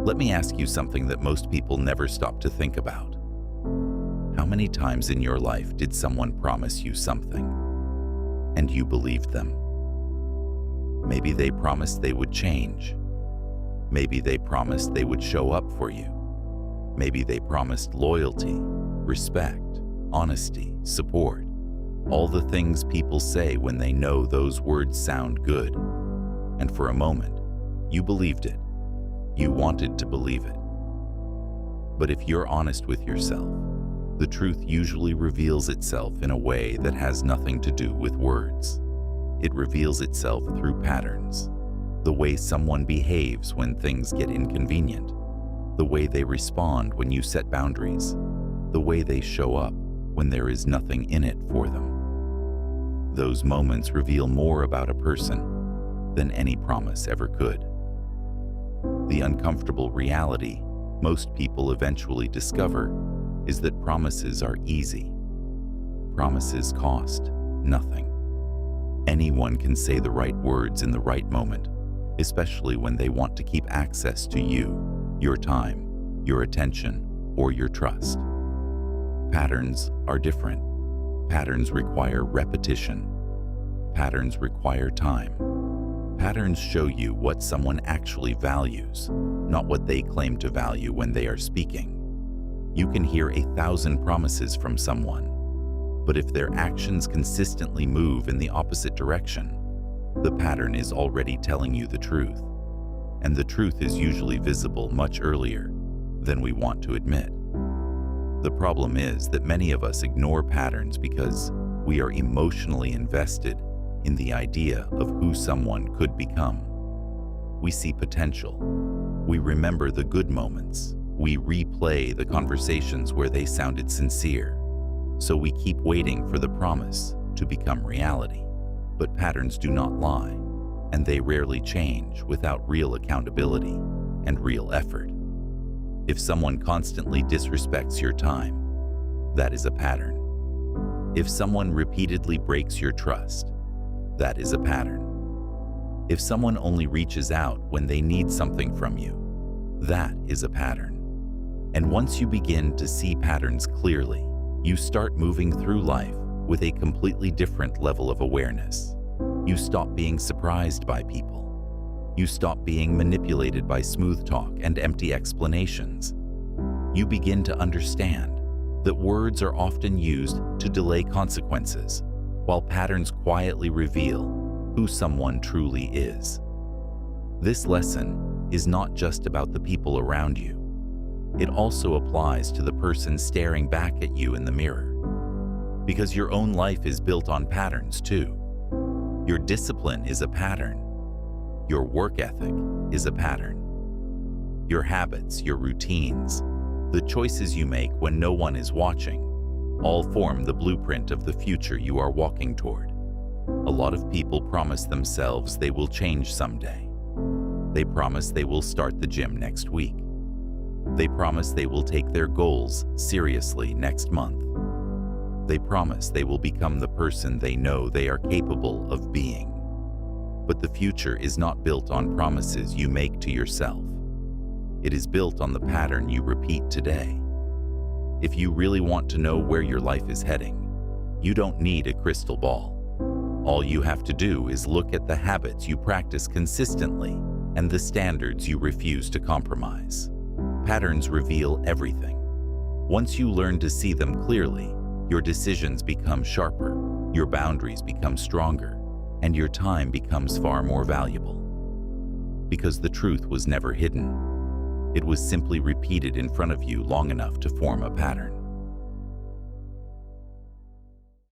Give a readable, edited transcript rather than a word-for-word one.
Let me ask you something that most people never stop to think about. How many times in your life did someone promise you something and you believed them? Maybe they promised they would change. Maybe they promised they would show up for you. Maybe they promised loyalty, respect, honesty, support. All the things people say when they know those words sound good. And for a moment, you believed it. You wanted to believe it. But if you're honest with yourself, the truth usually reveals itself in a way that has nothing to do with words. It reveals itself through patterns. The way someone behaves when things get inconvenient. The way they respond when you set boundaries. The way they show up when there is nothing in it for them. Those moments reveal more about a person than any promise ever could. The uncomfortable reality most people eventually discover is that promises are easy. Promises cost nothing. Anyone can say the right words in the right moment, especially when they want to keep access to you, your time, your attention, or your trust. Patterns are different. Patterns require repetition. Patterns require time. Patterns show you what someone actually values, not what they claim to value when they are speaking. You can hear 1,000 promises from someone, but if their actions consistently move in the opposite direction, the pattern is already telling you the truth. And the truth is usually visible much earlier than we want to admit. The problem is that many of us ignore patterns because we are emotionally invested in the idea of who someone could become. We see potential. We remember the good moments. We replay the conversations where they sounded sincere. So we keep waiting for the promise to become reality. But patterns do not lie, and they rarely change without real accountability and real effort. If someone constantly disrespects your time, that is a pattern. If someone repeatedly breaks your trust, that is a pattern. If someone only reaches out when they need something from you, that is a pattern. And once you begin to see patterns clearly, you start moving through life with a completely different level of awareness. You stop being surprised by people. You stop being manipulated by smooth talk and empty explanations. You begin to understand that words are often used to delay consequences, while patterns quietly reveal who someone truly is. This lesson is not just about the people around you. It also applies to the person staring back at you in the mirror. Because your own life is built on patterns too. Your discipline is a pattern. Your work ethic is a pattern. Your habits, your routines, the choices you make when no one is watching, all form the blueprint of the future you are walking toward. A lot of people promise themselves they will change someday. They promise they will start the gym next week. They promise they will take their goals seriously next month. They promise they will become the person they know they are capable of being. But the future is not built on promises you make to yourself. It is built on the pattern you repeat today. If you really want to know where your life is heading, you don't need a crystal ball. All you have to do is look at the habits you practice consistently and the standards you refuse to compromise. Patterns reveal everything. Once you learn to see them clearly, your decisions become sharper, your boundaries become stronger, and your time becomes far more valuable. Because the truth was never hidden. It was simply repeated in front of you long enough to form a pattern.